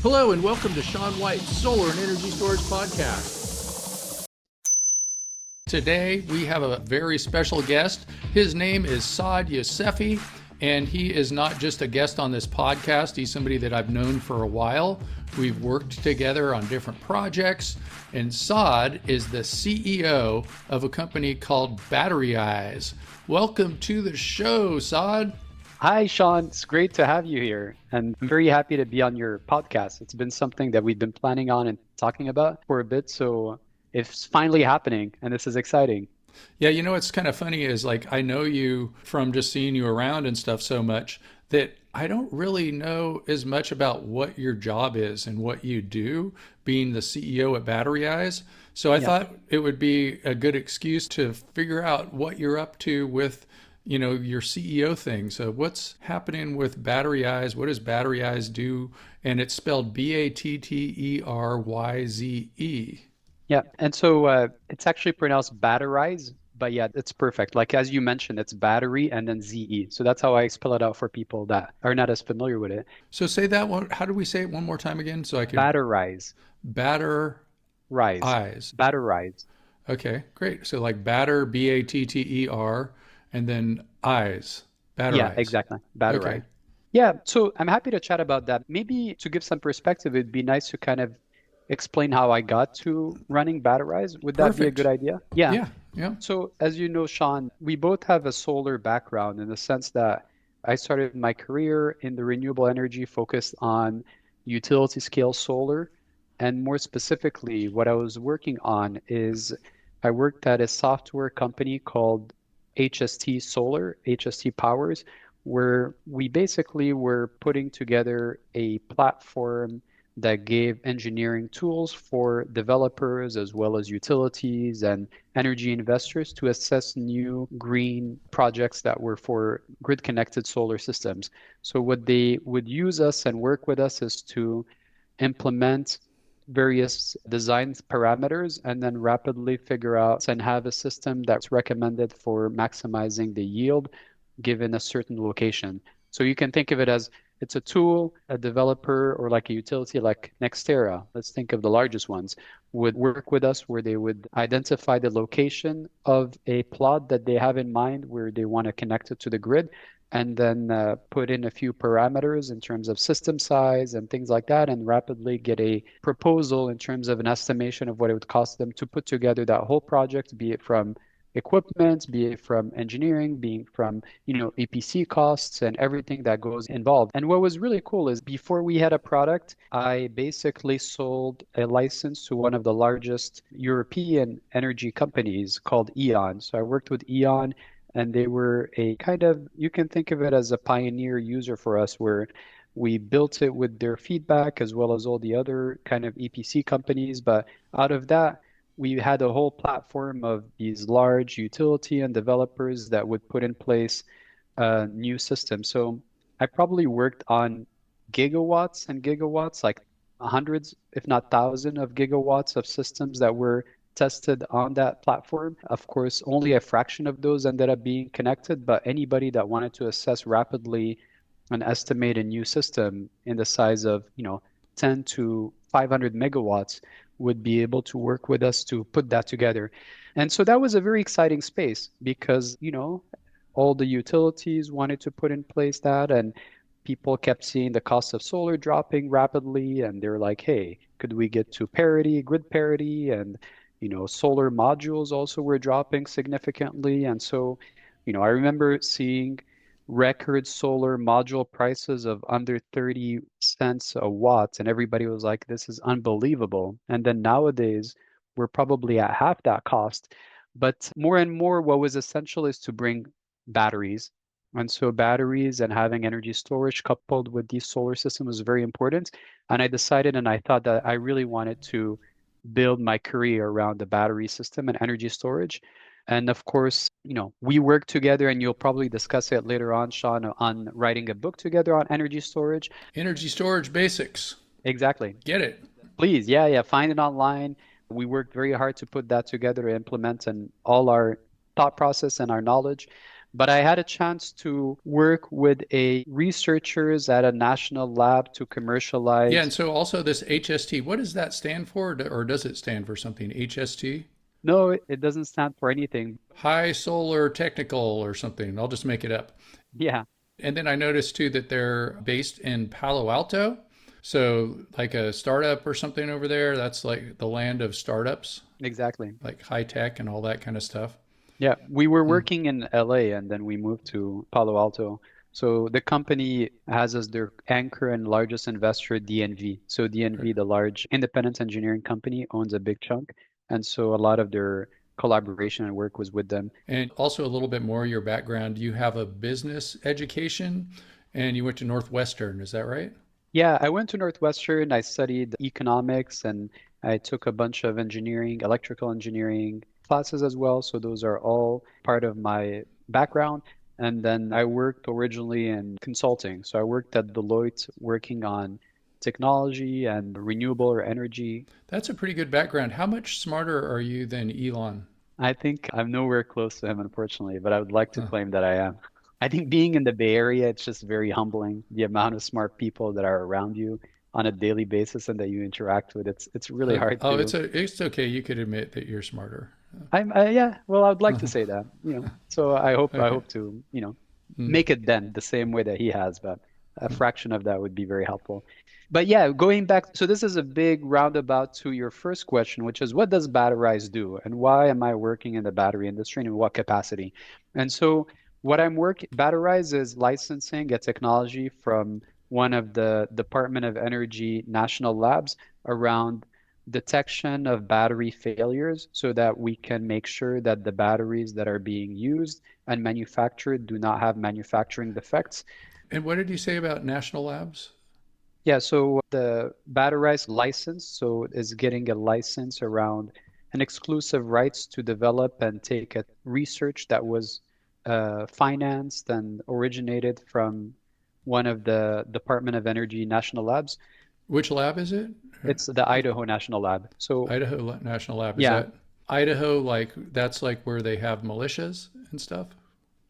Hello and welcome to Sean White's Solar and Energy Storage Podcast. Today we have a very special guest. His name is Saad Youssefi, and he is not just a guest on this podcast. He's somebody that I've known for a while. We've worked together on different projects, and Saad is the CEO of a company called Batteryze. Welcome to the show, Saad. Hi, Sean. It's great to have you here. And I'm very happy to be on your podcast. It's been something that we've been planning on and talking about for a bit. So it's finally happening, and this is exciting. Yeah, you know what's kind of funny is like I know you from just seeing you around and stuff so much that I don't really know as much about what your job is and what you do being the CEO at Batteryze. So I thought it would be a good excuse to figure out what you're up to with your CEO thing. So what's happening with Batteryze? What does Batteryze do? And it's spelled Batteryze. Yeah. And so it's actually pronounced Batteryze, but yeah, it's perfect. Like as you mentioned, it's battery and then ZE. So that's how I spell it out for people that are not as familiar with it. So say that one. How do we say it one more time again? So I can Batteryze. batter Rise. eyes. Batteryze. Okay, great. So like batter, Batter, and then eyes. Yeah, Batteryze. exactly. Okay. Batteryze. Yeah, so I'm happy to chat about that. Maybe to give some perspective, it'd be nice to kind of explain how I got to running Batteryze. Would that be a good Perfect. idea? Yeah. Yeah. Yeah. So as you know, Sean, we both have a solar background in the sense that I started my career in the renewable energy focused on utility scale solar. And more specifically, what I was working on is I worked at a software company called HST Solar, HST Powers, where we basically were putting together a platform that gave engineering tools for developers as well as utilities and energy investors to assess new green projects that were for grid connected solar systems. So what they would use us and work with us is to implement various design parameters and then rapidly figure out and have a system that's recommended for maximizing the yield given a certain location. So you can think of it as it's a tool, a developer, or like a utility like Nextera, let's think of the largest ones, would work with us where they would identify the location of a plot that they have in mind where they want to connect it to the grid and then put in a few parameters in terms of system size and things like that, and rapidly get a proposal in terms of an estimation of what it would cost them to put together that whole project, be it from equipment, be it from engineering, being from, EPC costs and everything that goes involved. And what was really cool is before we had a product, I basically sold a license to one of the largest European energy companies called E.ON. So I worked with E.ON and they were a kind of, you can think of it as a pioneer user for us where we built it with their feedback as well as all the other kind of EPC companies. But out of that, we had a whole platform of these large utility and developers that would put in place a new system. So I probably worked on gigawatts and gigawatts, like hundreds, if not thousands of gigawatts of systems that were tested on that platform. Of course, only a fraction of those ended up being connected, but anybody that wanted to assess rapidly and estimate a new system in the size of, 10 to 500 megawatts would be able to work with us to put that together. And so that was a very exciting space because, all the utilities wanted to put in place that, and people kept seeing the cost of solar dropping rapidly. And they're like, hey, could we get to parity, grid parity? And, solar modules also were dropping significantly. And so, I remember seeing record solar module prices of under 30 cents a watt, and everybody was like, this is unbelievable. And then nowadays, we're probably at half that cost. But more and more, what was essential is to bring batteries. And so batteries and having energy storage coupled with these solar systems was very important. And I decided and I thought that I really wanted to build my career around the battery system and energy storage. And of course, we work together and you'll probably discuss it later on, Sean, on writing a book together on energy storage. Energy storage basics. Exactly. Get it. Please. Yeah, yeah. Find it online. We worked very hard to put that together to implement and all our thought process and our knowledge. But I had a chance to work with a researchers at a national lab to Yeah, commercialize. and so also this HST, what does that stand for? Or does it stand for something? HST? No, it doesn't stand for anything. High Solar Technical or something. I'll just make it up. Yeah, And then I noticed too that they're based in Palo Alto. So, like a startup or something over there, that's like the land of startups, exactly. like high tech and all that kind of stuff. Yeah, we were Hmm. working in LA and then we moved to Palo Alto. So the company has as their anchor and largest investor DNV. So DNV, the large independent engineering company, owns a big chunk. And so a lot of their collaboration and work was with them. And also a little bit more your background. You have a business education and you went to Northwestern, is that right? Yeah, I went to Northwestern. I studied economics and I took a bunch of engineering, electrical engineering classes as well. So those are all part of my background. And then I worked originally in consulting. So I worked at Deloitte working on technology and renewable or energy. That's a pretty good background. How much smarter are you than Elon? I think I'm nowhere close to him, unfortunately, but I would like to Huh. claim that I am. I think being in the Bay Area, it's just very humbling, the amount of smart people that are around you on a daily basis and that you interact with. It's really hard Oh, to. it's okay. You could admit that you're smarter. Yeah, well, I would like to say that, So I Okay. hope to, Mm. make it then the same way that he has, but a fraction of that would be very helpful. But yeah, going back, so this is a big roundabout to your first question, which is what does Batteryze do and why am I working in the battery industry and in what capacity? And so what I'm working, Batteryze is licensing a technology from one of the Department of Energy national labs around detection of battery failures so that we can make sure that the batteries that are being used and manufactured do not have manufacturing defects. And what did you say about national labs? Yeah, so the Batteryze license, so is getting a license around an exclusive rights to develop and take a research that was financed and originated from one of the Department of Energy national labs. Which lab is it? It's the Idaho National Lab. So Idaho National Lab. Is yeah, that Idaho? Like that's like where they have militias and stuff.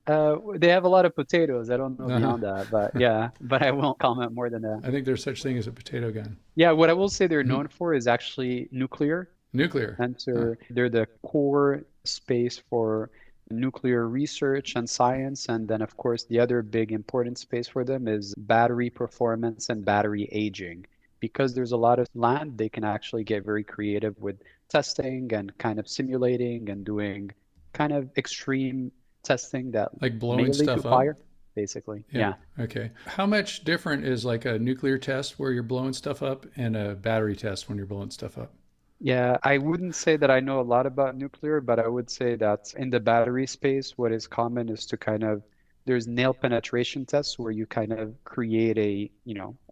they have a lot of potatoes. I don't know Uh-huh. beyond that, but yeah, but I won't comment more than that. I think there's such thing as a potato gun. Yeah, what I will say they're Mhm. known for is actually nuclear. Nuclear. And Huh. so they're the core space for nuclear research and science. And then, of course, the other big important space for them is battery performance and battery aging. Because there's a lot of land, they can actually get very creative with testing and kind of simulating and doing kind of extreme testing that Like may blowing lead to stuff up. fire, basically. Yeah. Yeah. Okay. How much different is like a nuclear test where you're blowing stuff up and a battery test when you're blowing stuff up? Yeah, I wouldn't say that I know a lot about nuclear, but I would say that in the battery space, what is common is to kind of there's nail penetration tests where you kind of create a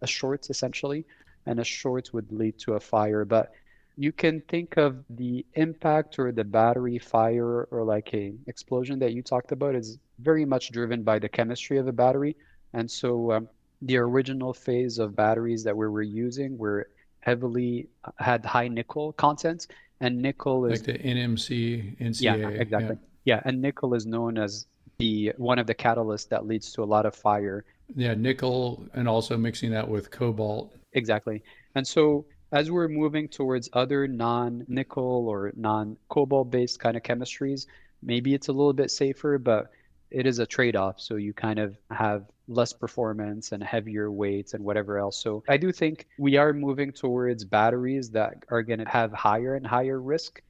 short essentially, and a short would lead to a fire. But you can think of the impact or the battery fire or like a explosion that you talked about is very much driven by the chemistry of a battery. And so the original phase of batteries that we were using were heavily had high nickel content, and nickel Like is the NMC, yeah, NCA. Yeah. exactly. Yeah, and nickel is known as the one of the catalysts that leads to a lot of fire. Yeah. Nickel and also mixing that with cobalt. Exactly. And so as we're moving towards other non-nickel or non-cobalt based kind of chemistries, maybe it's a little bit safer, but it is a trade-off. So you kind of have less performance and heavier weights and whatever else. So I do think we are moving towards batteries that are going to have higher and higher risk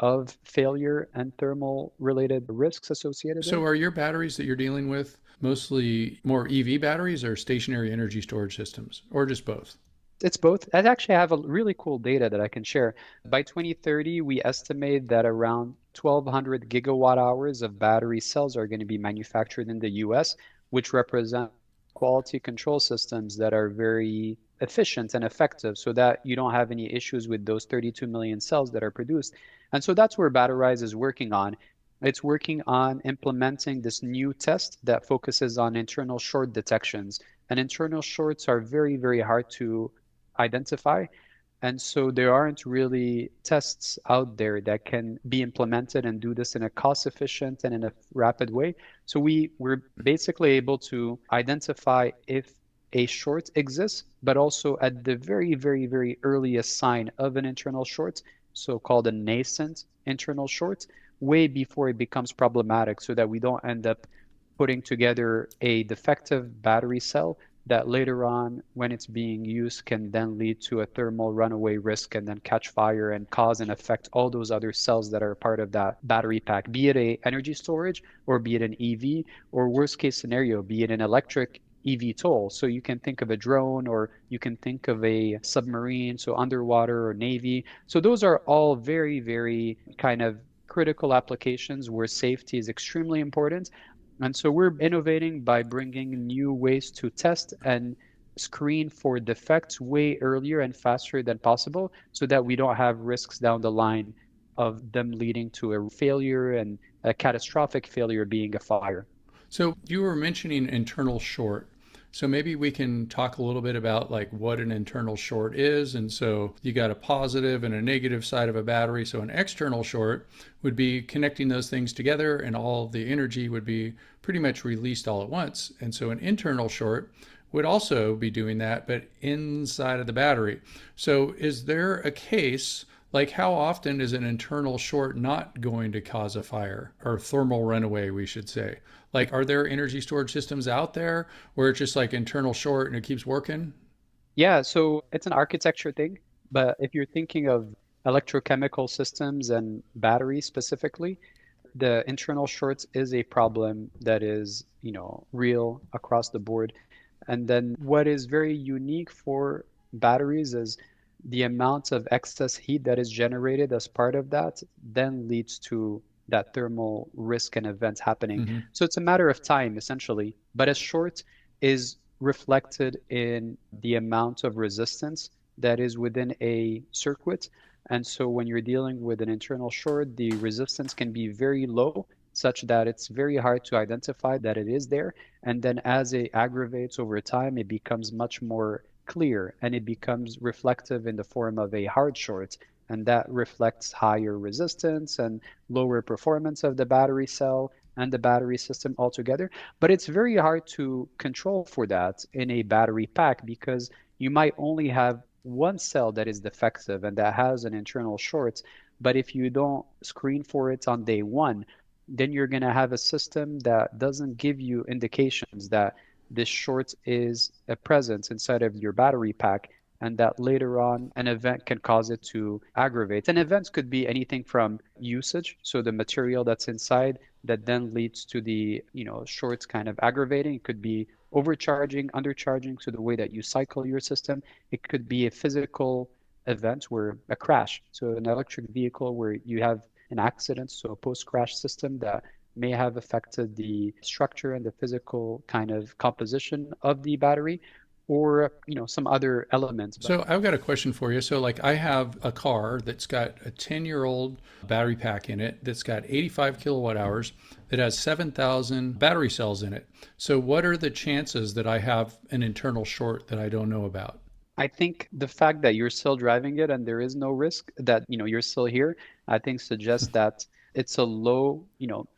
of failure and thermal related risks associated with So it. are your batteries that you're dealing with mostly more EV batteries or stationary energy storage systems or just both? It's both. I actually have a really cool data that I can share. By 2030, we estimate that around 1,200 gigawatt hours of battery cells are going to be manufactured in the US, which represent quality control systems that are very efficient and effective so that you don't have any issues with those 32 million cells that are produced. And so that's where Batteryze is working on. It's working on implementing this new test that focuses on internal short detections. And internal shorts are very, very hard to identify. And so there aren't really tests out there that can be implemented and do this in a cost efficient and in a rapid way. So we're basically able to identify if a short exists, but also at the very, very, very earliest sign of an internal short, so called a nascent internal short, way before it becomes problematic so that we don't end up putting together a defective battery cell that later on, when it's being used, can then lead to a thermal runaway risk and then catch fire and cause and affect all those other cells that are part of that battery pack, be it a energy storage or be it an EV, or worst case scenario, be it an electric EV So you can think of a drone or you can think of a submarine, so underwater or Navy. So those are all very, very kind of critical applications where safety is extremely important. And so we're innovating by bringing new ways to test and screen for defects way earlier and faster than possible so that we don't have risks down the line of them leading to a failure and a catastrophic failure being a fire. So you were mentioning internal short. So maybe we can talk a little bit about like what an internal short is. And so you got a positive and a negative side of a battery. So an external short would be connecting those things together and all the energy would be pretty much released all at once. And so an internal short would also be doing that, but inside of the battery. So is there a case like how often is an internal short not going to cause a fire or thermal runaway, we should say? Like, are there energy storage systems out there where it's just like internal short and it keeps working? Yeah, so it's an architecture thing, but if you're thinking of electrochemical systems and batteries specifically, the internal shorts is a problem that is, real across the board. And then what is very unique for batteries is the amount of excess heat that is generated as part of that then leads to that thermal risk and events happening. Mm-hmm. So it's a matter of time, essentially. But a short is reflected in the amount of resistance that is within a circuit. And so when you're dealing with an internal short, the resistance can be very low, such that it's very hard to identify that it is there. And then as it aggravates over time, it becomes much more clear and it becomes reflective in the form of a hard short. And that reflects higher resistance and lower performance of the battery cell and the battery system altogether. But it's very hard to control for that in a battery pack because you might only have one cell that is defective and that has an internal short. But if you don't screen for it on day one, then you're going to have a system that doesn't give you indications that this short is a presence inside of your battery pack and that later on an event can cause it to aggravate. And events could be anything from usage, so the material that's inside that then leads to the, shorts kind of aggravating. It could be overcharging, undercharging, so the way that you cycle your system. It could be a physical event where a crash, so an electric vehicle where you have an accident, so a post-crash system that may have affected the structure and the physical kind of composition of the battery or some other elements. So I've got a question for you. So like I have a car that's got a 10-year-old battery pack in it that's got 85 kilowatt hours that has 7,000 battery cells in it. So what are the chances that I have an internal short that I don't know about? I think the fact that you're still driving it and there is no risk that, you're still here, I think suggests that it's a low,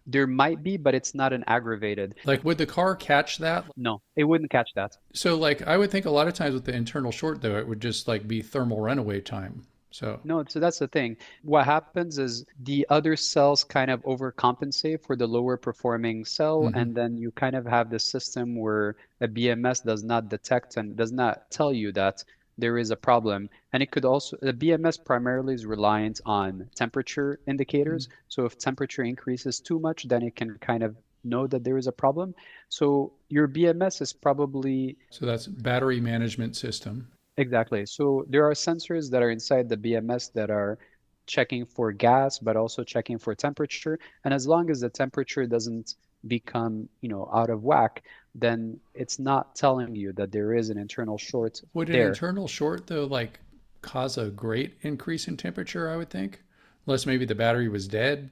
there might be, but it's not an aggravated. Like, would the car catch that? No, it wouldn't catch that. So, like, I would think a lot of times with the internal short, though, it would just like be thermal runaway time. So, No, so that's the thing. What happens is the other cells kind of overcompensate for the lower performing cell, mhm. and then you kind of have the system where a BMS does not detect and does not tell you that there is a problem. And it could also, the BMS primarily is reliant on temperature indicators. So if temperature increases too much, then it can kind of know that there is a problem. So your BMS is probably So that's battery management system. exactly. So there are sensors that are inside the BMS that are checking for gas, but also checking for temperature. And as long as the temperature doesn't become, out of whack, then it's not telling you that there is an internal short Would an there. internal short, though, like cause a great increase in temperature, I would think? Unless maybe the battery was dead.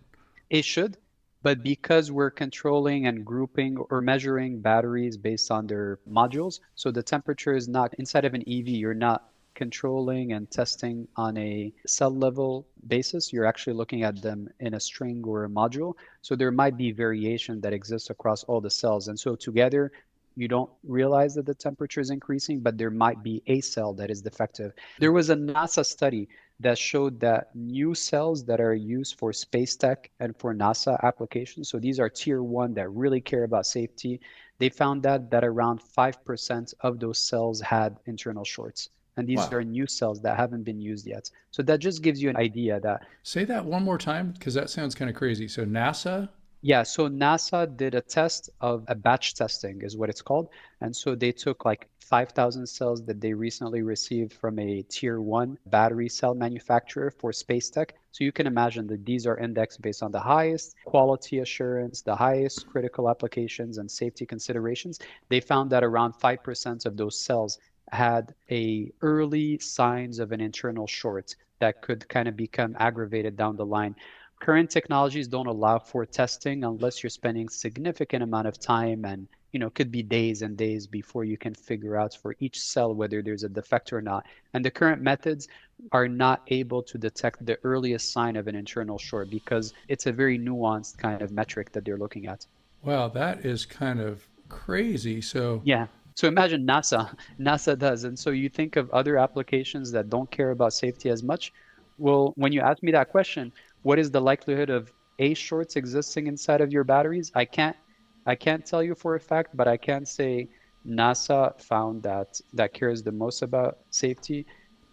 It should, but because we're controlling and grouping or measuring batteries based on their modules, so the temperature is not inside of an EV, you're not controlling and testing on a cell level basis. You're actually looking at them in a string or a module. So there might be variation that exists across all the cells. And so together, you don't realize that the temperature is increasing, but there might be a cell that is defective. There was a NASA study that showed that new cells that are used for space tech and for NASA applications, so these are tier one that really care about safety, they found that around 5% of those cells had internal shorts. And these Wow. are new cells that haven't been used yet. So that just gives you an idea that Say that one more time because that sounds kind of crazy. So NASA. yeah, so NASA did a test of a batch testing is what it's called. And so they took like 5,000 cells that they recently received from a tier one battery cell manufacturer for space tech. So you can imagine that these are indexed based on the highest quality assurance, the highest critical applications and safety considerations. They found that around 5% of those cells had a early signs of an internal short that could kind of become aggravated down the line. Current technologies don't allow for testing unless you're spending significant amount of time and could be days and days before you can figure out for each cell whether there's a defect or not. And the current methods are not able to detect the earliest sign of an internal short because it's a very nuanced kind of metric that they're looking at. Wow, that is kind of crazy. So, Yeah. So imagine NASA. NASA does. And so you think of other applications that don't care about safety as much. Well, when you ask me that question, what is the likelihood of A shorts existing inside of your batteries? I can't tell you for a fact, but I can say NASA found that cares the most about safety,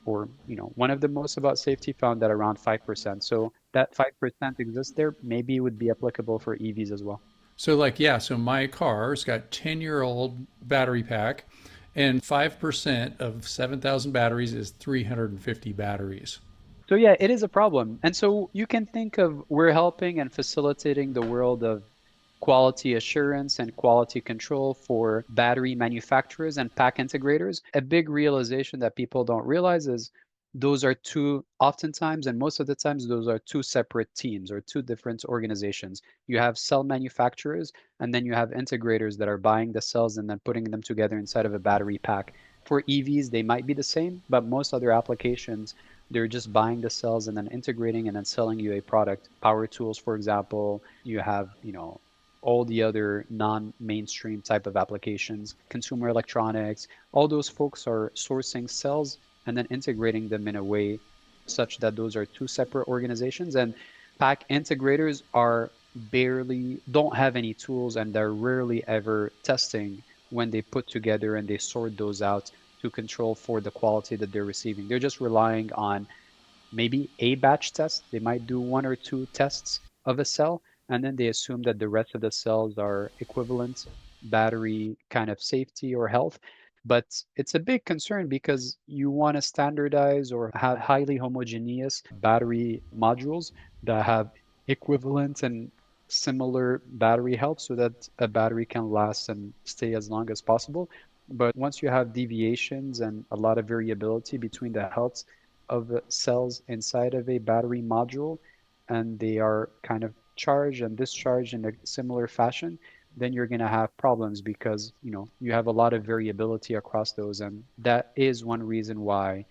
or one of the most about safety found that around 5%. So that 5% exists there, maybe it would be applicable for EVs as well. so like, yeah, so my car's got 10-year-old battery pack, and 5% of 7,000 batteries is 350 batteries. So yeah, it is a problem. And so you can think of we're helping and facilitating the world of quality assurance and quality control for battery manufacturers and pack integrators. A big realization that people don't realize is those are two, oftentimes, and most of the times, those are two separate teams or two different organizations. You have cell manufacturers, and then you have integrators that are buying the cells and then putting them together inside of a battery pack. For EVs, they might be the same, but most other applications, they're just buying the cells and then integrating and then selling you a product. Power tools, for example, you have, all the other non-mainstream type of applications, consumer electronics, all those folks are sourcing cells and then integrating them in a way such that those are two separate organizations. And pack integrators are barely, don't have any tools, and they're rarely ever testing when they put together and they sort those out to control for the quality that they're receiving. They're just relying on maybe a batch test. They might do one or two tests of a cell, and then they assume that the rest of the cells are equivalent battery kind of safety or health. But it's a big concern because you want to standardize or have highly homogeneous battery modules that have equivalent and similar battery health so that a battery can last and stay as long as possible. But once you have deviations and a lot of variability between the health of the cells inside of a battery module, and they are kind of charged and discharged in a similar fashion, then you're going to have problems because you have a lot of variability across those, and that is one reason why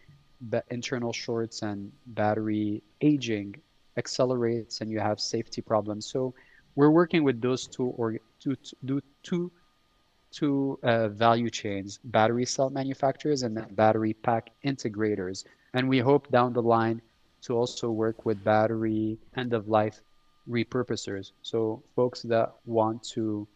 the internal shorts and battery aging accelerates and you have safety problems. So we're working with those two value chains, battery cell manufacturers and then battery pack integrators. And we hope down the line to also work with battery end of life repurposers. So folks that want to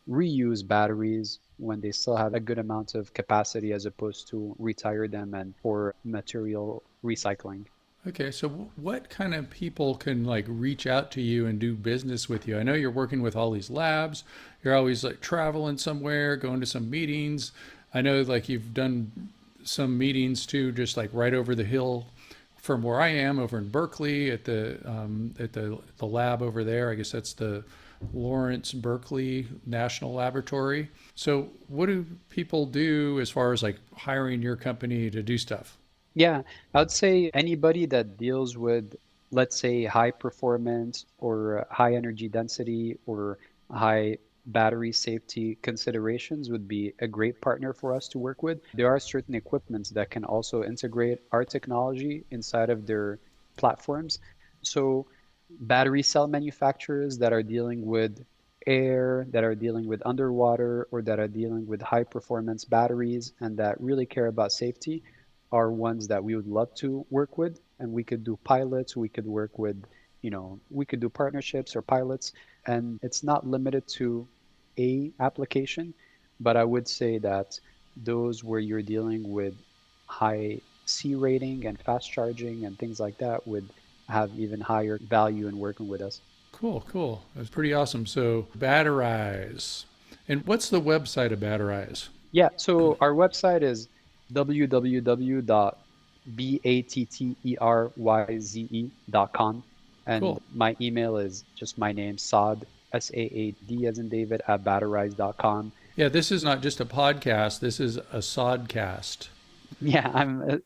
reuse batteries when they still have a good amount of capacity as opposed to retire them and for material recycling. Okay, so what kind of people can like reach out to you and do business with you? I know you're working with all these labs. You're always like traveling somewhere, going to some meetings. I know like you've done some meetings too, just like right over the hill from where I am, over in Berkeley at the lab over there. I guess that's the Lawrence Berkeley National Laboratory. So what do people do as far as like hiring your company to do stuff? Yeah, I would say anybody that deals with, let's say, high performance or high energy density or high battery safety considerations would be a great partner for us to work with. There are certain equipments that can also integrate our technology inside of their platforms. So battery cell manufacturers that are dealing with air, that are dealing with underwater, or that are dealing with high performance batteries and that really care about safety are ones that we would love to work with. And we could do pilots, we could work with, we could do partnerships or pilots. And it's not limited to a application, but I would say that those where you're dealing with high C rating and fast charging and things like that would have even higher value in working with us. Cool, cool. That's pretty awesome. So, Batteryze. And what's the website of Batteryze? Yeah, so our website is www.batteryze.com. And Cool. my email is just my name, Saad, Saad as in David, at batteryze.com. Yeah, this is not just a podcast, this is a sodcast. Yeah,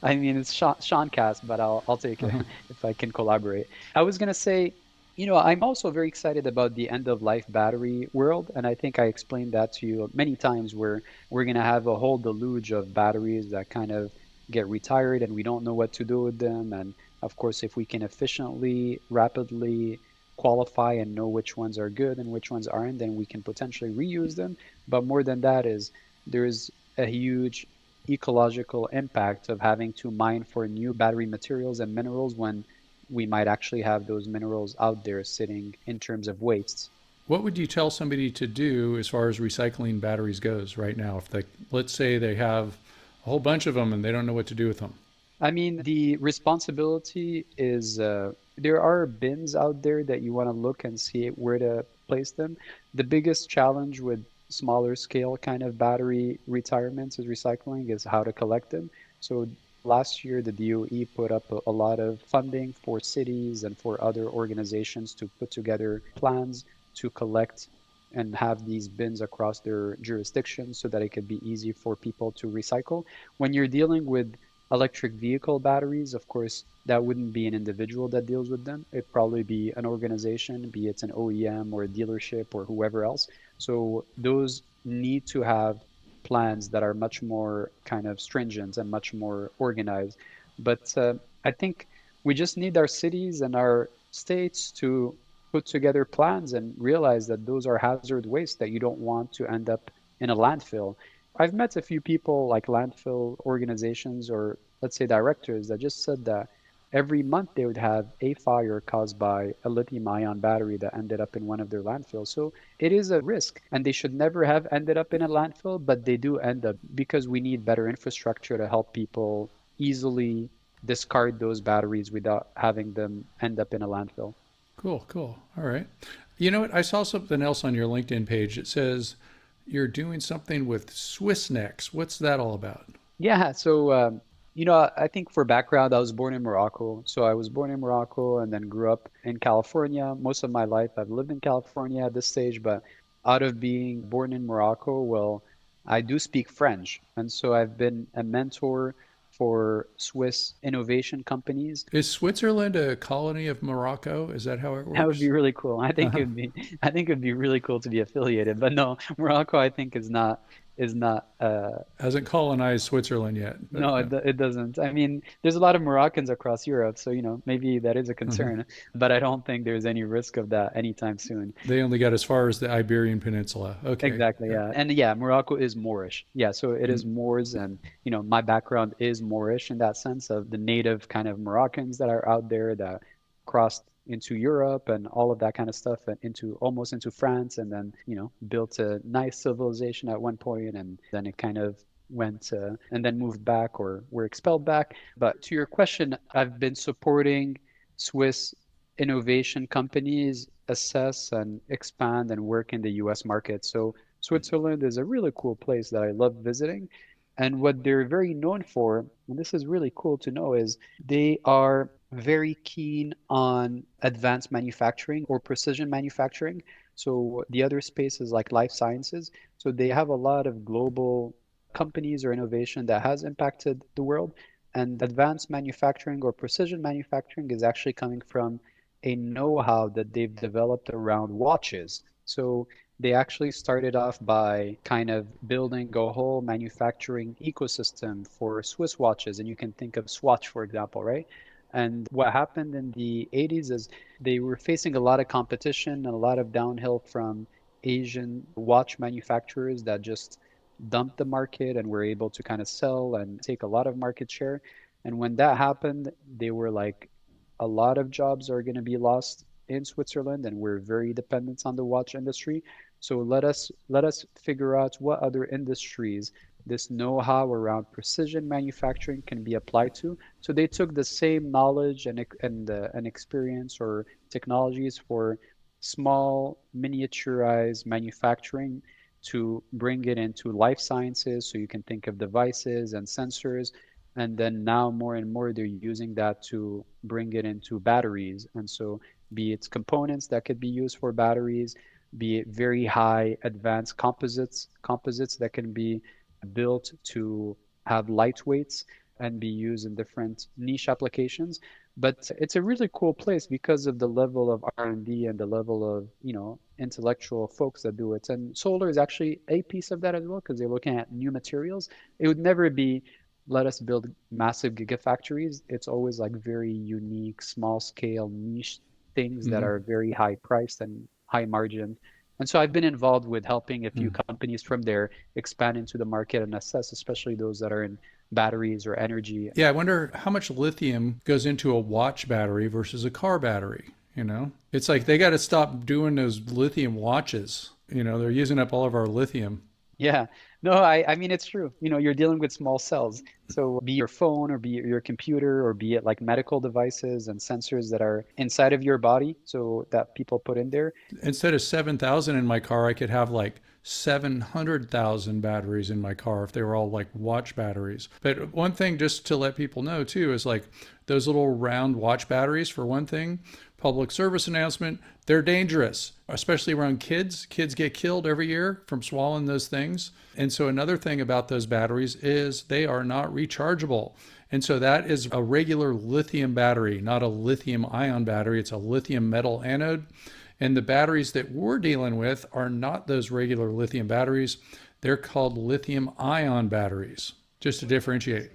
I mean, it's Sean Cast, but I'll take it if I can collaborate. I was gonna say, I'm also very excited about the end of life battery world, and I think I explained that to you many times where we're gonna have a whole deluge of batteries that kind of get retired and we don't know what to do with them. And of course, if we can efficiently, rapidly qualify and know which ones are good and which ones aren't, then we can potentially reuse them. But more than that is there's a huge ecological impact of having to mine for new battery materials and minerals when we might actually have those minerals out there sitting in terms of wastes. What would you tell somebody to do as far as recycling batteries goes right now? If they, let's say they have a whole bunch of them and they don't know what to do with them. I mean, the responsibility is there are bins out there that you want to look and see where to place them. The biggest challenge with smaller scale kind of battery retirements is recycling is how to collect them. So last year, the DOE put up a lot of funding for cities and for other organizations to put together plans to collect and have these bins across their jurisdiction so that it could be easy for people to recycle. When you're dealing with electric vehicle batteries, of course, that wouldn't be an individual that deals with them. It'd probably be an organization, be it an OEM or a dealership or whoever else. So those need to have plans that are much more kind of stringent and much more organized. But I think we just need our cities and our states to put together plans and realize that those are hazard waste that you don't want to end up in a landfill. I've met a few people like landfill organizations or let's say directors that just said that every month they would have a fire caused by a lithium ion battery that ended up in one of their landfills. So it is a risk and they should never have ended up in a landfill, but they do end up because we need better infrastructure to help people easily discard those batteries without having them end up in a landfill. Cool, cool. All right. You know what? I saw something else on your LinkedIn page. It says you're doing something with Swiss necks. What's that all about? Yeah, so I think for background, I was born in Morocco. So I was born in Morocco and then grew up in California. Most of my life, I've lived in California at this stage, but out of being born in Morocco, well, I do speak French. And so I've been a mentor for Swiss innovation companies. Is Switzerland a colony of Morocco? Is that how it That would be works? really cool. I think it'd be really cool to be affiliated. But no, Morocco, I think is not Hasn't colonized Switzerland yet, but no, it doesn't. I mean, there's a lot of Moroccans across Europe, so maybe that is a concern, but I don't think there's any risk of that anytime soon. they only got as far as the Iberian Peninsula. Okay. Exactly, Yeah. yeah. And yeah, Morocco is Moorish. Yeah, so it is Mm. Moors and my background is Moorish in that sense of the native kind of Moroccans that are out there that crossed into Europe and all of that kind of stuff and into almost into France and then, built a nice civilization at one point and then it kind of went and then moved back or were expelled back. But to your question, I've been supporting Swiss innovation companies assess and expand and work in the US market. So Switzerland is a really cool place that I love visiting. And what they're very known for, and this is really cool to know, is they are very keen on advanced manufacturing or precision manufacturing. So the other space is like life sciences. So they have a lot of global companies or innovation that has impacted the world. And advanced manufacturing or precision manufacturing is actually coming from a know-how that they've developed around watches. So They actually started off by kind of building a whole manufacturing ecosystem for Swiss watches. And you can think of Swatch, for example, right? And what happened in the 80s is they were facing a lot of competition and a lot of downhill from Asian watch manufacturers that just dumped the market and were able to kind of sell and take a lot of market share. And when that happened, they were like, a lot of jobs are going to be lost in Switzerland, and we're very dependent on the watch industry. So let us figure out what other industries this know-how around precision manufacturing can be applied to. So they took the same knowledge and experience or technologies for small miniaturized manufacturing to bring it into life sciences. So you can think of devices and sensors. And then now more and more they're using that to bring it into batteries. And so be it components that could be used for batteries, be it very high advanced composites that can be built to have lightweights and be used in different niche applications. But it's a really cool place because of the level of R&D and the level of, intellectual folks that do it. And solar is actually a piece of that as well because they're looking at new materials. It would never be let us build massive gigafactories. It's always like very unique, small scale niche things that Mm-hmm. are very high priced and high margin. And so I've been involved with helping a few Mm. companies from there expand into the market and assess, especially those that are in batteries or energy. Yeah, I wonder how much lithium goes into a watch battery versus a car battery. It's like they got to stop doing those lithium watches. They're using up all of our lithium. Yeah, no, I mean, it's true. You're dealing with small cells. So be your phone or be it your computer or be it like medical devices and sensors that are inside of your body. So that people put in there. Instead of 7,000 in my car, I could have like 700,000 batteries in my car if they were all like watch batteries. But one thing just to let people know too is like those little round watch batteries, for one thing, public service announcement, they're dangerous, especially around kids. Kids get killed every year from swallowing those things. And so another thing about those batteries is they are not rechargeable. And so that is a regular lithium battery, not a lithium ion battery. It's a lithium metal anode. And the batteries that we're dealing with are not those regular lithium batteries. They're called lithium ion batteries, just to differentiate.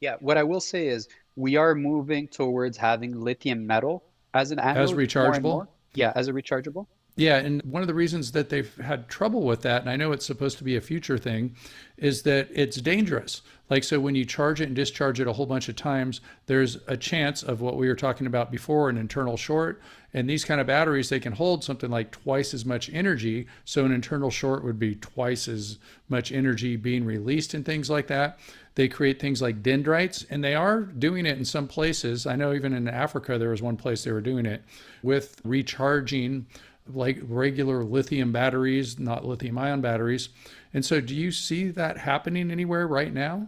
Yeah, what I will say is we are moving towards having lithium metal as an As anode more and rechargeable. more. Yeah, as a rechargeable. Yeah, and one of the reasons that they've had trouble with that, and I know it's supposed to be a future thing, is that it's dangerous. Like, so when you charge it and discharge it a whole bunch of times, there's a chance of what we were talking about before, an internal short. And these kind of batteries, they can hold something like twice as much energy. So an internal short would be twice as much energy being released and things like that. They create things like dendrites, and they are doing it in some places. I know even in Africa, there was one place they were doing it with recharging like regular lithium batteries, not lithium ion batteries. And so, do you see that happening anywhere right now?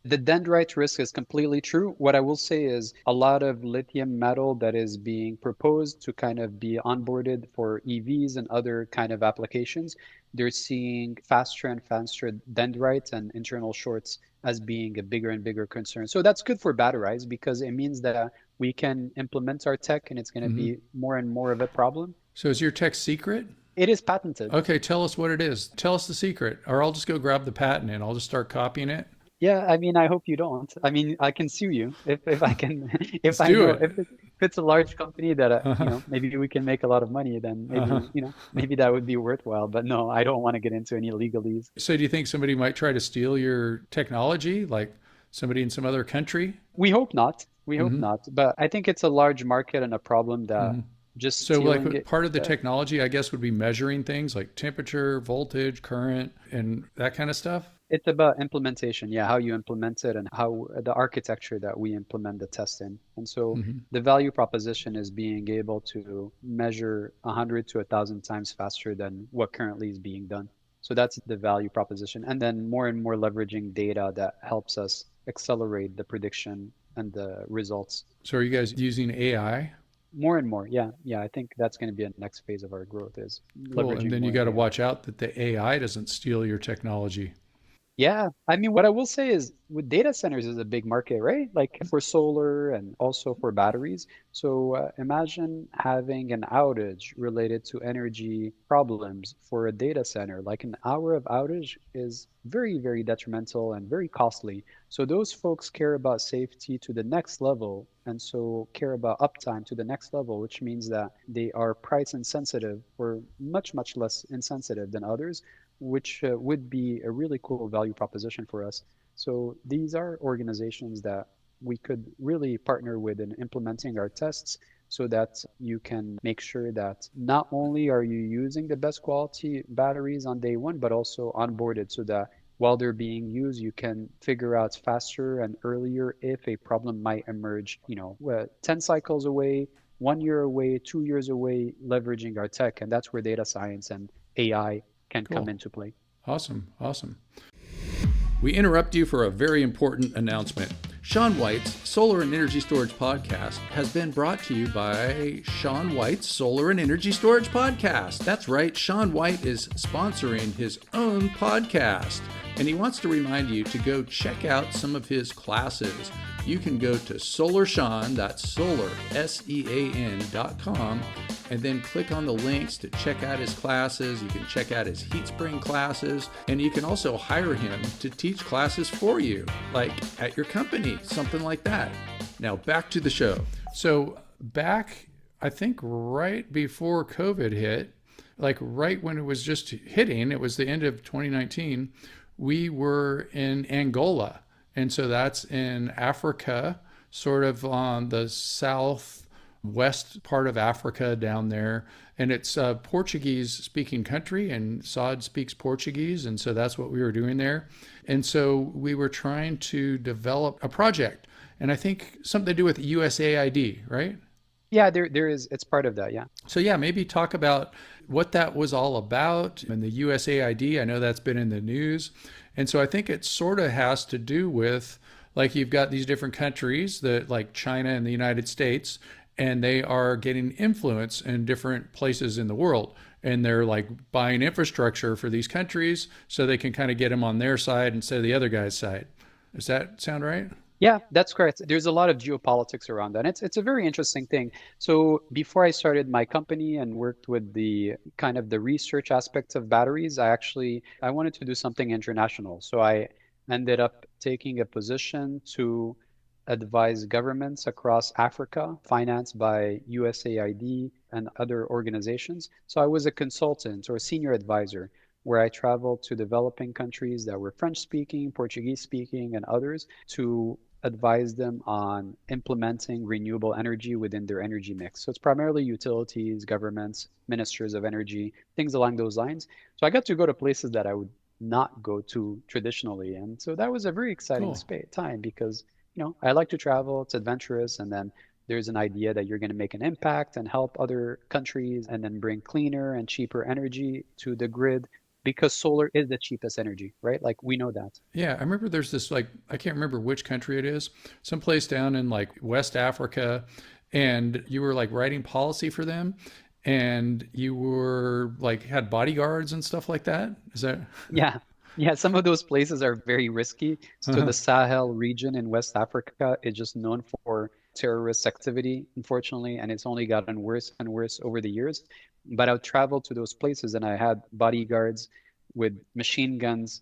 The dendrite risk is completely true. What I will say is a lot of lithium metal that is being proposed to kind of be onboarded for EVs and other kind of applications, they're seeing faster and faster dendrites and internal shorts as being a bigger and bigger concern. So that's good for Batteryze because it means that we can implement our tech and it's going to Mm-hmm. be more and more of a problem. So, is your tech secret? It is patented. Okay, tell us what it is. Tell us the secret, or I'll just go grab the patent and I'll just start copying it. Yeah, I mean, I hope you don't. I mean, I can sue you if I can, if Let's I do know it. if it's a large company that Uh-huh. maybe we can make a lot of money, then Uh-huh. maybe that would be worthwhile. But no, I don't want to get into any legalese. So, do you think somebody might try to steal your technology, like somebody in some other country? We hope not. We hope Mm-hmm. not. But I think it's a large market and a problem that Mm-hmm. just So, stealing like it. part of the technology, I guess, would be measuring things like temperature, voltage, current, and that kind of stuff. It's about implementation, yeah, how you implement it and how the architecture that we implement the test in. And so Mm-hmm. the value proposition is being able to measure 100 to 1,000 times faster than what currently is being done. So that's the value proposition. And then more and more leveraging data that helps us accelerate the prediction and the results. So, are you guys using AI? More and more, yeah, yeah. I think that's going to be a next phase of our growth is Cool. And leveraging then you more got to AI. watch out that the AI doesn't steal your technology. Yeah, I mean, what I will say is with data centers is a big market, right? Like for solar and also for batteries. So imagine having an outage related to energy problems for a data center. Like an hour of outage is very, very detrimental and very costly. So those folks care about safety to the next level and so care about uptime to the next level, which means that they are price insensitive or much, much less insensitive than others, which would be a really cool value proposition for us. So these are organizations that we could really partner with in implementing our tests so that you can make sure that not only are you using the best quality batteries on day one, but also onboarded so that while they're being used, you can figure out faster and earlier if a problem might emerge, 10 cycles away, 1 year away, 2 years away, leveraging our tech. And that's where data science and AI can come Cool. into play. Awesome. Awesome. We interrupt you for a very important announcement. Sean White's Solar and Energy Storage Podcast has been brought to you by Sean White's Solar and Energy Storage Podcast. That's right, Sean White is sponsoring his own podcast, and he wants to remind you to go check out some of his classes. You can go to SolarSean, that's solar, SEAN.com, and then click on the links to check out his classes. You can check out his heat spring classes, and you can also hire him to teach classes for you, like at your company, something like that. Now back to the show. So back, I think right before COVID hit, like right when it was just hitting, it was the end of 2019, we were in Angola. And so that's in Africa, sort of on the southwest part of Africa down there. And it's a Portuguese speaking country, and Saad speaks Portuguese. And so that's what we were doing there. And so we were trying to develop a project. And I think something to do with USAID, right? Yeah, there is, it's part of that. Yeah. So, yeah, maybe talk about what that was all about and the USAID. I know that's been in the news. And so I think it sort of has to do with, like, you've got these different countries that, like China and the United States, and they are getting influence in different places in the world. And they're like buying infrastructure for these countries so they can kind of get them on their side instead of the other guy's side. Does that sound right? Yeah, that's correct. There's a lot of geopolitics around that. It's a very interesting thing. So before I started my company and worked with the kind of the research aspects of batteries, I wanted to do something international. So I ended up taking a position to advise governments across Africa, financed by USAID and other organizations. So I was a consultant or a senior advisor where I traveled to developing countries that were French speaking, Portuguese speaking, and others to advise them on implementing renewable energy within their energy mix. So it's primarily utilities, governments, ministers of energy, things along those lines. So I got to go to places that I would not go to traditionally. And so that was a very exciting Cool. time because, I like to travel, it's adventurous, and then there's an idea that you're going to make an impact and help other countries and then bring cleaner and cheaper energy to the grid because solar is the cheapest energy, right? Like we know that. Yeah, I remember there's this, like, I can't remember which country it is, someplace down in like West Africa, and you were like writing policy for them, and you were like had bodyguards and stuff like that. Is that? Yeah. Yeah, some of those places are very risky. So Uh-huh. the Sahel region in West Africa is just known for terrorist activity, unfortunately, and it's only gotten worse and worse over the years. But I would travel to those places and I had bodyguards with machine guns,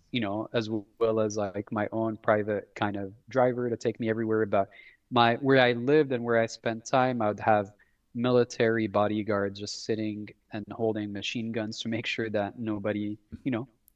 as well as like my own private kind of driver to take me everywhere. But my where I lived and where I spent time, I would have military bodyguards just sitting and holding machine guns to make sure that nobody,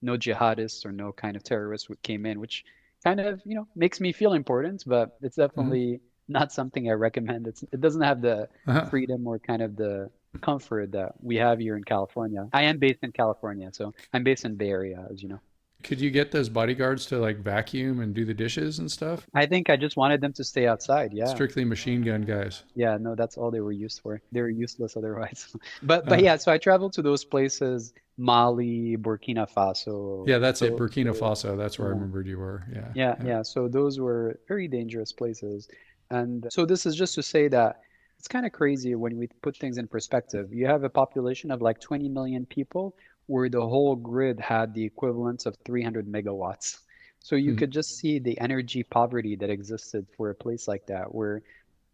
no jihadists or no kind of terrorists came in, which kind of, makes me feel important, but it's Uh-huh. definitely not something I recommend. It doesn't have the Uh-huh. freedom or kind of the comfort that we have here in California. I am based in California, so I'm based in Bay Area, as you know. Could you get those bodyguards to like vacuum and do the dishes and stuff? I think I just wanted them to stay outside. Yeah. Strictly machine gun guys. Yeah, no, that's all they were used for. They were useless otherwise. But Uh, yeah, so I traveled to those places, Mali, Burkina Faso. yeah, that's it. So, Burkina so Faso. That's where I yeah. remembered you were. Yeah. Yeah, Yeah. yeah. So those were very dangerous places. And so this is just to say that it's kind of crazy when we put things in perspective. You have a population of like 20 million people where the whole grid had the equivalent of 300 megawatts. So you Hmm. could just see the energy poverty that existed for a place like that, where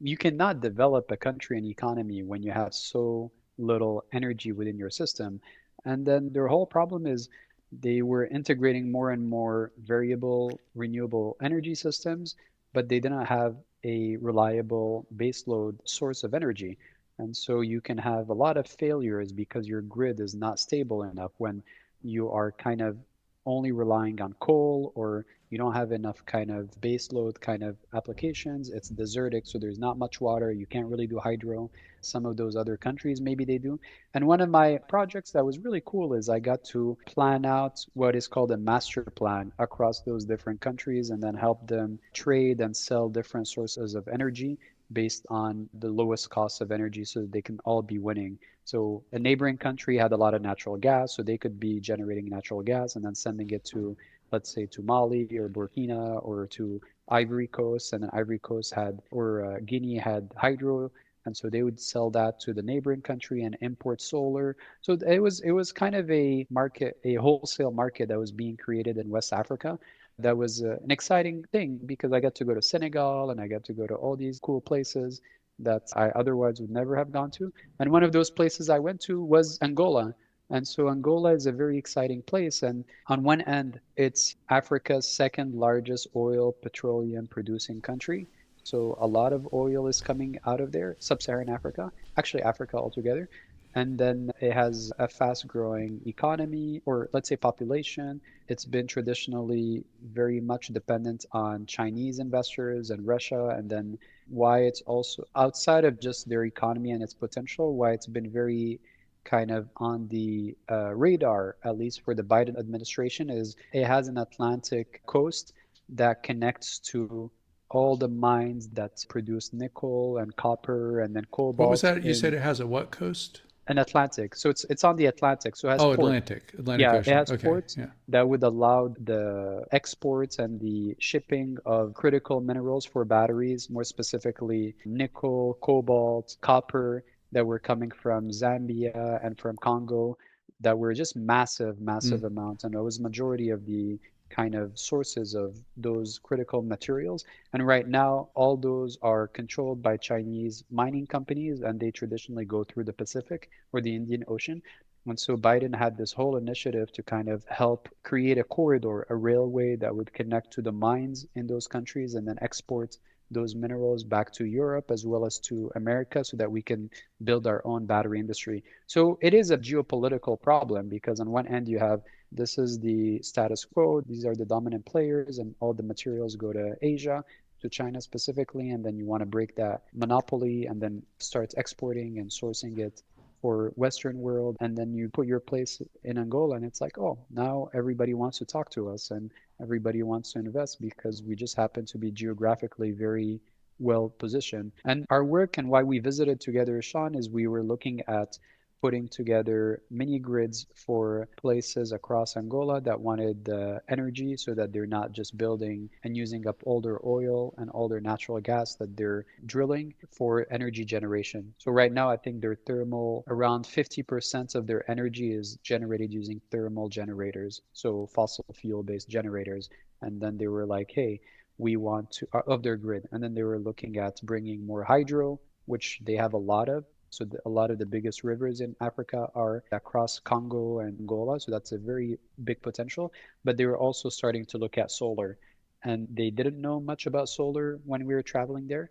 you cannot develop a country and economy when you have so little energy within your system. And then their whole problem is they were integrating more and more variable renewable energy systems, but they didn't have a reliable baseload source of energy. And so you can have a lot of failures because your grid is not stable enough when you are kind of only relying on coal, or you don't have enough kind of baseload kind of applications. It's desertic, so there's not much water. You can't really do hydro. Some of those other countries, maybe they do. And one of my projects that was really cool is I got to plan out what is called a master plan across those different countries and then help them trade and sell different sources of energy based on the lowest cost of energy so that they can all be winning. So a neighboring country had a lot of natural gas, so they could be generating natural gas and then sending it to, let's say, to Mali or Burkina or to Ivory Coast, and then Ivory Coast had, or Guinea had hydro, and so they would sell that to the neighboring country and import solar. So it was kind of a market, a wholesale market that was being created in West Africa. That was an exciting thing because I got to go to Senegal and I got to go to all these cool places that I otherwise would never have gone to. And one of those places I went to was Angola. And so Angola is a very exciting place. And on one end, it's Africa's second largest oil petroleum producing country. So a lot of oil is coming out of there, sub-Saharan Africa, actually Africa altogether. And then it has a fast growing economy, or let's say population. It's been traditionally very much dependent on Chinese investors and Russia. And then why it's also outside of just their economy and its potential, why it's been very kind of on the radar, at least for the Biden administration, is it has an Atlantic coast that connects to all the mines that produce nickel and copper and then What was cobalt that? You said in it has a what coast? an Atlantic. So it's on the Atlantic. So it has Oh, ports. Atlantic Yeah, it Ocean. has Okay, ports yeah. that would allow the exports and the shipping of critical minerals for batteries, more specifically nickel, cobalt, copper, that were coming from Zambia and from Congo, that were just massive, Mm. massive amounts. And it was majority of the kind of sources of those critical materials. And right now, all those are controlled by Chinese mining companies, and they traditionally go through the Pacific or the Indian Ocean. And so Biden had this whole initiative to kind of help create a corridor, a railway that would connect to the mines in those countries and then export those minerals back to Europe as well as to America so that we can build our own battery industry. So it is a geopolitical problem because on one end you have this is the status quo, these are the dominant players, and all the materials go to Asia, to China specifically, and then you want to break that monopoly and then start exporting and sourcing it for Western world, and then you put your place in Angola, and it's like, oh, now everybody wants to talk to us and everybody wants to invest because we just happen to be geographically very well positioned. And our work and why we visited together, Sean, is we were looking at putting together mini grids for places across Angola that wanted the energy so that they're not just building and using up all their oil and all their natural gas that they're drilling for energy generation. So right now, I think their thermal, around 50% of their energy is generated using thermal generators, so fossil fuel-based generators. And then they were like, hey, we want to, of their grid. And then they were looking at bringing more hydro, which they have a lot of. So a lot of the biggest rivers in Africa are across Congo and Angola. So that's a very big potential. But they were also starting to look at solar. And they didn't know much about solar when we were traveling there.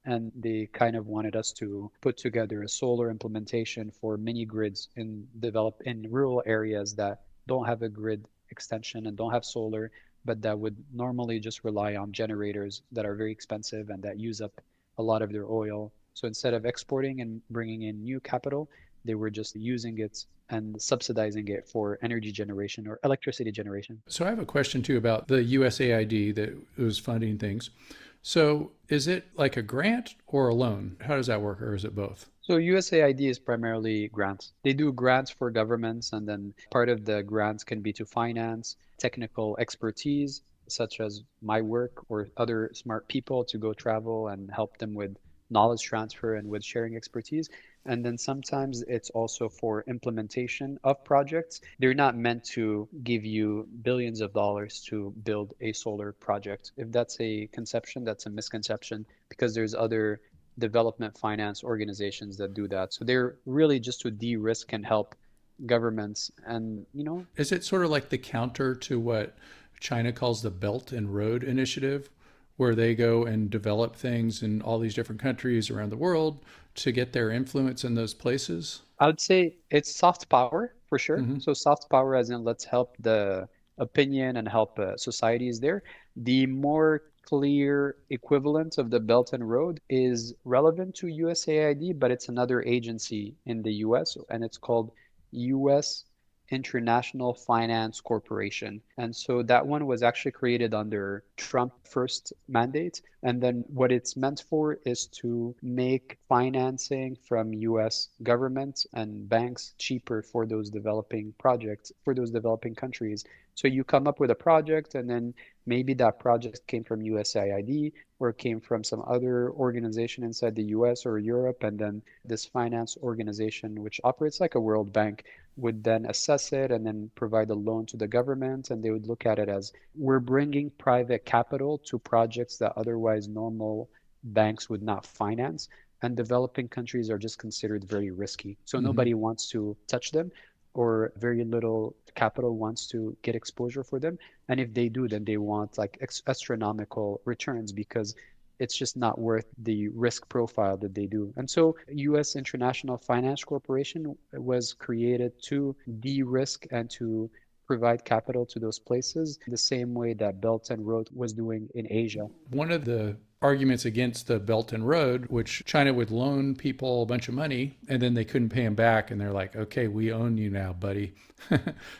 And they kind of wanted us to put together a solar implementation for mini grids in rural areas that don't have a grid extension and don't have solar, but that would normally just rely on generators that are very expensive and that use up a lot of their oil. So instead of exporting and bringing in new capital, they were just using it and subsidizing it for energy generation or electricity generation. So I have a question too about the USAID that was funding things. So is it like a grant or a loan? How does that work, or is it both? So USAID is primarily grants. They do grants for governments, and then part of the grants can be to finance technical expertise, such as my work or other smart people to go travel and help them with knowledge transfer and with sharing expertise. And then sometimes it's also for implementation of projects. They're not meant to give you billions of dollars to build a solar project. If that's a conception, that's a misconception because there's other development finance organizations that do that. So they're really just to de-risk and help governments and, Is it sort of like the counter to what China calls the Belt and Road Initiative, where they go and develop things in all these different countries around the world to get their influence in those places? I would say it's soft power for sure. Mm-hmm. So soft power as in let's help the opinion and help societies there. The more clear equivalent of the Belt and Road is relevant to USAID, but it's another agency in the US and it's called US International Finance Corporation. And so that one was actually created under Trump first mandate. And then what it's meant for is to make financing from US government and banks cheaper for those developing projects, for those developing countries. So you come up with a project and then maybe that project came from USAID or came from some other organization inside the US or Europe. And then this finance organization, which operates like a World Bank, would then assess it and then provide a loan to the government. And they would look at it as we're bringing private capital to projects that otherwise normal banks would not finance. And developing countries are just considered very risky. So Mm-hmm. nobody wants to touch them, or very little capital wants to get exposure for them. And if they do, then they want like astronomical returns because it's just not worth the risk profile that they do. And so US International Finance Corporation was created to de-risk and to provide capital to those places the same way that Belt and Road was doing in Asia. One of the arguments against the Belt and Road, which China would loan people a bunch of money and then they couldn't pay them back. And they're like, okay, we own you now, buddy.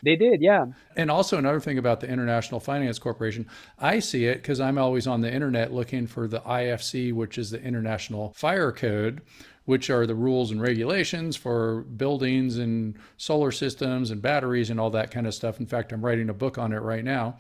They did, yeah. And also, another thing about the International Finance Corporation, I see it because I'm always on the internet looking for the IFC, which is the International Fire Code, which are the rules and regulations for buildings and solar systems and batteries and all that kind of stuff. In fact, I'm writing a book on it right now.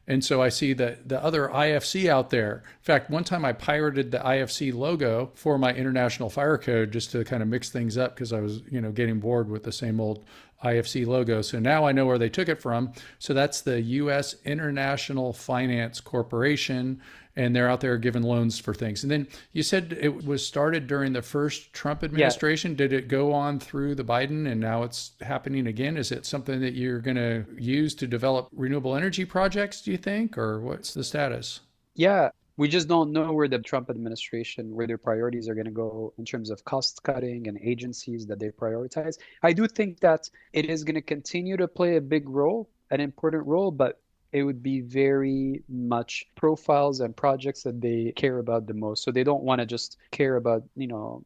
And so I see the other IFC out there. In fact, one time I pirated the IFC logo for my International Fire Code just to kind of mix things up because I was, getting bored with the same old IFC logo. So now I know where they took it from. So that's the U.S. International Finance Corporation, and they're out there giving loans for things. And then you said it was started during the first Trump Yeah, administration. Did it go on through the Biden and now it's happening again? Is it something that you're going to use to develop renewable energy projects, do you think, or what's the status? yeah. We just don't know where the Trump administration, where their priorities are going to go in terms of cost cutting and agencies that they prioritize. I do think that it is going to continue to play a big role, an important role, but it would be very much profiles and projects that they care about the most. So they don't want to just care about,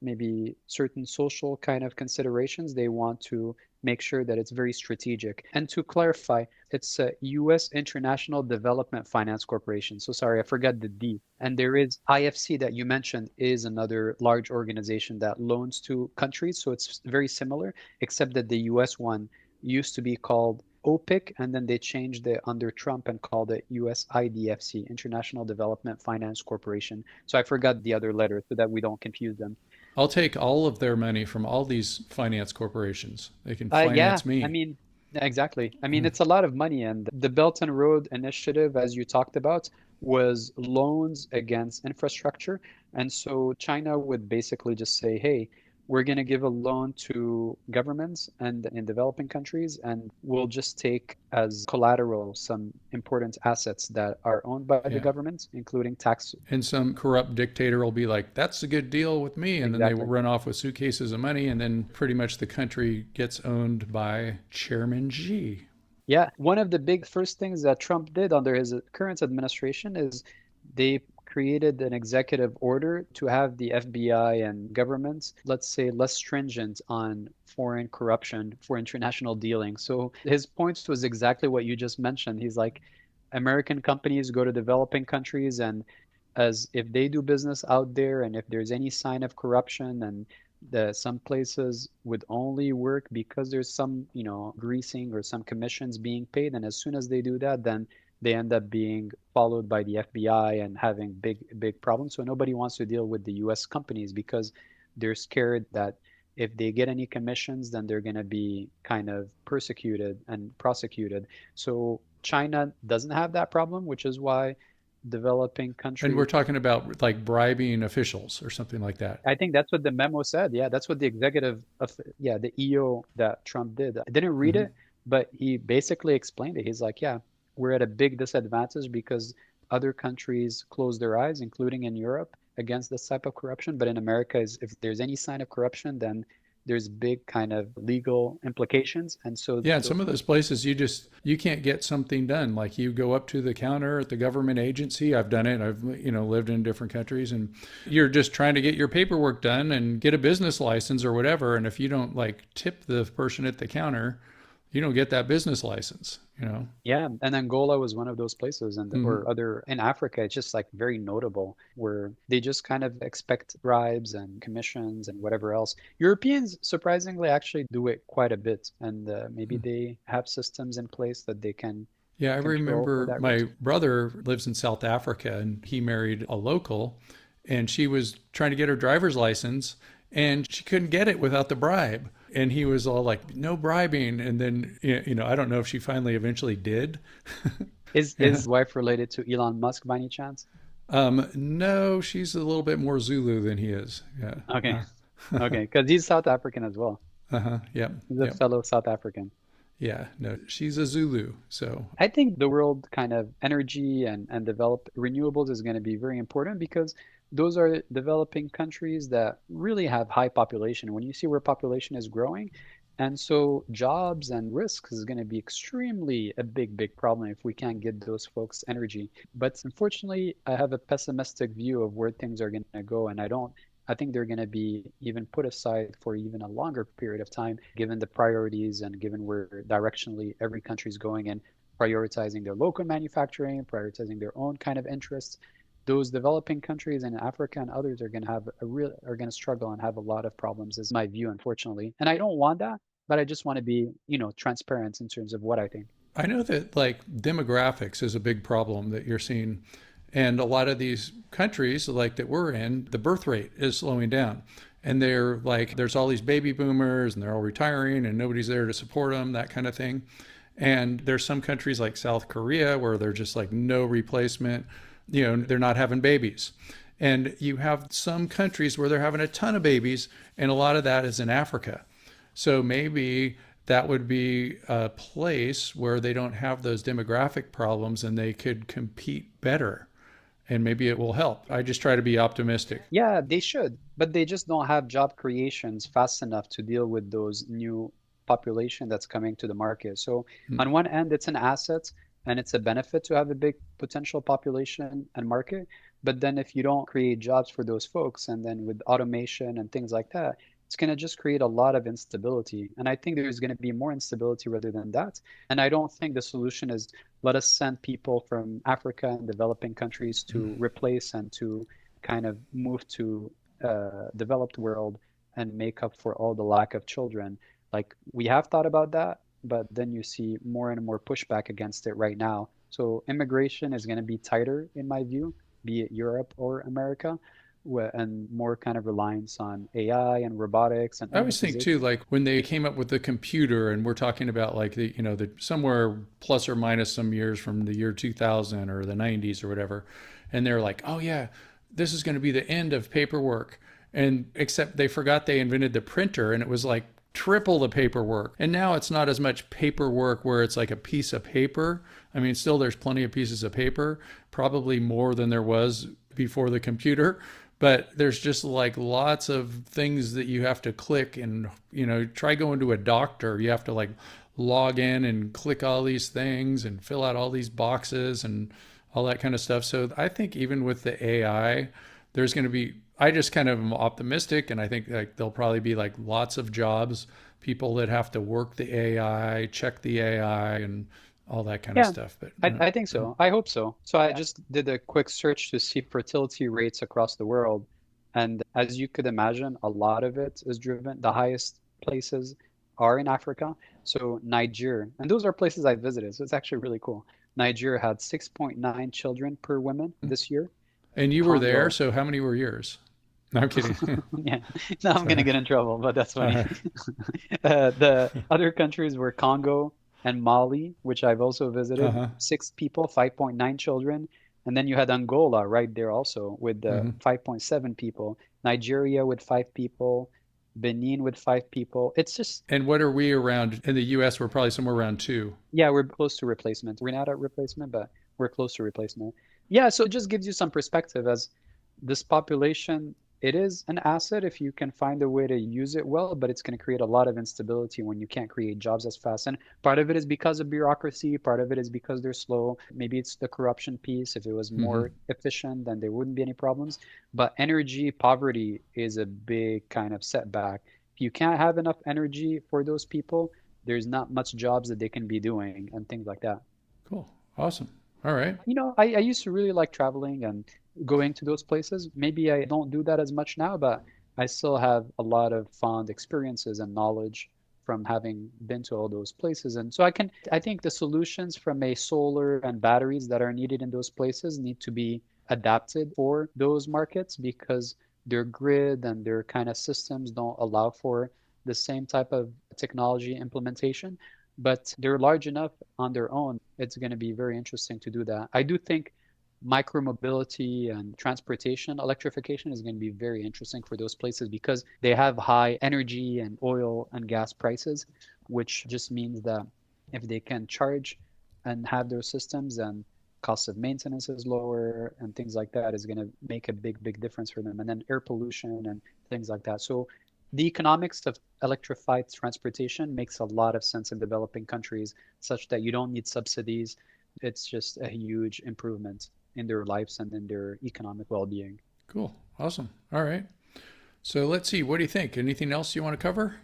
maybe certain social kind of considerations. They want to make sure that it's very strategic. And to clarify, it's a U.S. International Development Finance Corporation. So sorry, I forgot the D. And there is IFC that you mentioned is another large organization that loans to countries. So it's very similar, except that the US one used to be called OPIC, and then they changed it under Trump and called it USIDFC, International Development Finance Corporation. So I forgot the other letter so that we don't confuse them. I'll take all of their money from all these finance corporations. They can Yeah, finance I me. mean, exactly. I mean, it's a lot of money, and the Belt and Road Initiative, as you talked about, was loans against infrastructure. And so China would basically just say, hey, we're going to give a loan to governments and in developing countries, and we'll just take as collateral some important assets that are owned by the Yeah. government, including tax. And some corrupt dictator will be like, that's a good deal with me. And then they will Exactly. run off with suitcases of money. And then pretty much the country gets owned by Chairman Xi. Yeah, one of the big first things that Trump did under his current administration is they created an executive order to have the FBI and governments, let's say, less stringent on foreign corruption for international dealing. So his point was exactly what you just mentioned. He's like, American companies go to developing countries, and as if they do business out there, and if there's any sign of corruption, and some places would only work because there's some, greasing or some commissions being paid. And as soon as they do that, then they end up being followed by the FBI and having big, big problems. So nobody wants to deal with the US companies because they're scared that If they get any commissions, then they're going to be kind of persecuted and prosecuted. So China doesn't have that problem, which is why developing And we're countries. talking about like bribing officials or something like that. I think that's what the memo said. Yeah, that's what the yeah, the EO that Trump did. I didn't read Hmm. it, but he basically explained it. He's like, yeah, we're at a big disadvantage because other countries close their eyes, including in Europe, against this type of corruption. But in America, if there's any sign of corruption, then there's big kind of legal implications. And so Yeah, in some those, of those places you can't get something done. Like you go up to the counter at the government agency. I've done it. I've lived in different countries, and you're just trying to get your paperwork done and get a business license or whatever. And if you don't like tip the person at the counter, you don't get that business license. yeah, and Angola was one of those places, and Hmm. or other in Africa, it's just like very notable where they just kind of expect bribes and commissions and whatever else. Europeans surprisingly actually do it quite a bit, and maybe they have systems in place that they can Yeah, I control for remember that my risk. brother lives in South Africa and he married a local and she was trying to get her driver's license and she couldn't get it without the bribe. And he was all like, no bribing. And then, I don't know if she finally eventually did. Is Yeah. his wife related to Elon Musk by any chance? No, she's a little bit more Zulu than he is. Yeah. Okay, okay, because he's South African as well. Uh-huh. Yep. He's a Yep. fellow South African. Yeah. No, she's a Zulu. So, I think the world kind of energy and develop renewables is going to be very important because those are developing countries that really have high population. When you see where population is growing, and so jobs and risks is going to be extremely a big problem if we can't get those folks energy. But unfortunately, I have a pessimistic view of where things are going to go, and I think they're going to be even put aside for even a longer period of time, given the priorities and given where directionally every country is going and prioritizing their local manufacturing, prioritizing their own kind of interests. Those developing countries in Africa and others are going to have are going to struggle and have a lot of problems, is my view, unfortunately. And I don't want that, but I just want to be, transparent in terms of what I think. I know that like demographics is a big problem that you're seeing. And a lot of these countries like that we're in, the birth rate is slowing down. And they're like, there's all these baby boomers and they're all retiring and nobody's there to support them, that kind of thing. And there's some countries like South Korea where they're just like no replacement, they're not having babies. And you have some countries where they're having a ton of babies, and a lot of that is in Africa. So maybe that would be a place where they don't have those demographic problems and they could compete better. And maybe it will help. I just try to be optimistic. Yeah, they should, but they just don't have job creations fast enough to deal with those new population that's coming to the market. So on one end, it's an asset and it's a benefit to have a big potential population and market. But then if you don't create jobs for those folks, and then with automation and things like that, it's going to just create a lot of instability. And I think there's going to be more instability rather than that. And I don't think the solution is let us send people from Africa and developing countries to replace and to kind of move to developed world and make up for all the lack of children. Like we have thought about that, but then you see more and more pushback against it right now. So immigration is going to be tighter in my view, be it Europe or America, and more kind of reliance on AI and robotics and I always think too, automatization. like when they came up with the computer, and we're talking about like the somewhere plus or minus some years from the year 2000 or the 90s or whatever, and they're like, oh yeah, this is going to be the end of paperwork, and except they forgot they invented the printer, and it was like triple the paperwork. And now it's not as much paperwork where it's like a piece of paper. I mean, still there's plenty of pieces of paper, probably more than there was before the computer, but there's just like lots of things that you have to click. And try going to a doctor, you have to like log in and click all these things and fill out all these boxes and all that kind of stuff. So I think even with the AI, there's going to be, I just kind of am optimistic, and I think like there'll probably be like lots of jobs, people that have to work the AI, check the AI and all that kind of Yeah, stuff. But I think so. I hope so. So I just did a quick search to see fertility rates across the world. And as you could imagine, a lot of it is driven, the highest places are in Africa. So Niger, and those are places I visited. So it's actually really cool. Niger had 6.9 children per woman this year. and you were there, Congo, so how many were yours? No, I'm kidding. Yeah, now I'm gonna get in trouble, but that's All funny. right. The other countries were Congo and Mali, which I've also visited. Uh-huh. 6 people, 5.9 children. And then you had Angola right there also with Hmm. 5.7 people. Nigeria with 5 people. Benin with 5 people. It's just, And what are we around in the US? We're probably somewhere around two. yeah, we're close to replacement. We're not at replacement, but we're close to replacement. Yeah, so it just gives you some perspective as this population, it is an asset if you can find a way to use it well, but it's going to create a lot of instability when you can't create jobs as fast. And part of it is because of bureaucracy, part of it is because they're slow. Maybe it's the corruption piece. If it was Hmm. more efficient, then there wouldn't be any problems. But energy poverty is a big kind of setback. If you can't have enough energy for those people, there's not much jobs that they can be doing and things like that. Cool. Awesome. All right. I used to really like traveling and going to those places. Maybe I don't do that as much now, but I still have a lot of fond experiences and knowledge from having been to all those places. And so I think the solutions from a solar and batteries that are needed in those places need to be adapted for those markets because their grid and their kind of systems don't allow for the same type of technology implementation, but they're large enough on their own. It's going to be very interesting to do that. I do think micromobility and transportation electrification is going to be very interesting for those places because they have high energy and oil and gas prices, which just means that if they can charge and have their systems and cost of maintenance is lower and things like that is going to make a big difference for them. And then air pollution and things like that. So the economics of electrified transportation makes a lot of sense in developing countries such that you don't need subsidies. It's just a huge improvement in their lives and in their economic well-being. Cool. Awesome. All right. So let's see. What do you think? Anything else you want to cover?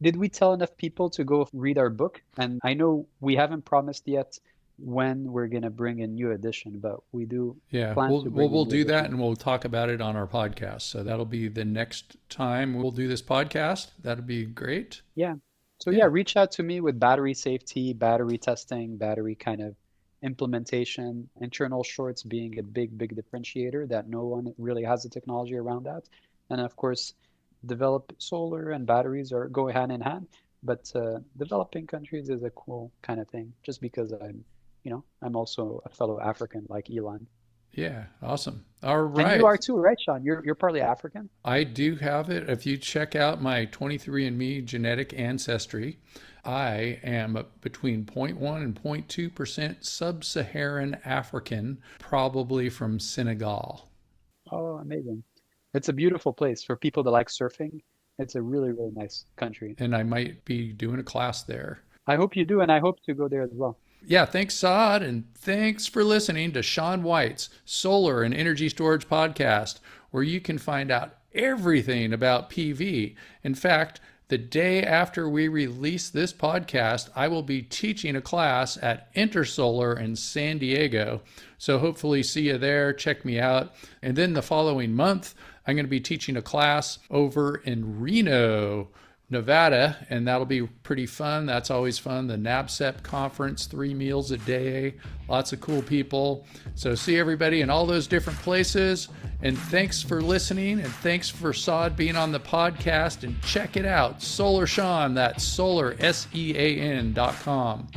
Did we tell enough people to go read our book? And I know we haven't promised yet when we're going to bring a new edition, but we do Yeah, plan we'll to we'll, bring a we'll new do that edition. and we'll talk about it on our podcast. So that'll be the next time we'll do this podcast. That'll be great. Yeah. So yeah, Yeah. reach out to me with battery safety, battery testing, battery kind of implementation, internal shorts being a big differentiator that no one really has the technology around that. And of course, develop solar and batteries are go hand in hand, but developing countries is a cool kind of thing just because I'm also a fellow African like Elon. Yeah. Awesome. All And you are right. too, right, Sean? You're partly African? I do have it. If you check out my 23andMe genetic ancestry, I am between zero point 0.1 and 0.2% sub-Saharan African, probably from Senegal. Oh, amazing. It's a beautiful place for people that like surfing. It's a really nice country. And I might be doing a class there. I hope you do, and I hope to go there as well. Yeah, thanks, Saad, and thanks for listening to Sean White's Solar and Energy Storage Podcast, where you can find out everything about PV. In fact, the day after we release this podcast, I will be teaching a class at Intersolar in San Diego. So hopefully see you there, check me out. And then the following month, I'm going to be teaching a class over in Reno, Nevada, and that'll be pretty fun. That's always fun. The NABCEP conference, 3 meals a day, lots of cool people. So see everybody in all those different places. And thanks for listening, and thanks for Saad being on the podcast. And check it out, Solar Sean. That's solar, SEAN.com.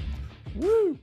Woo!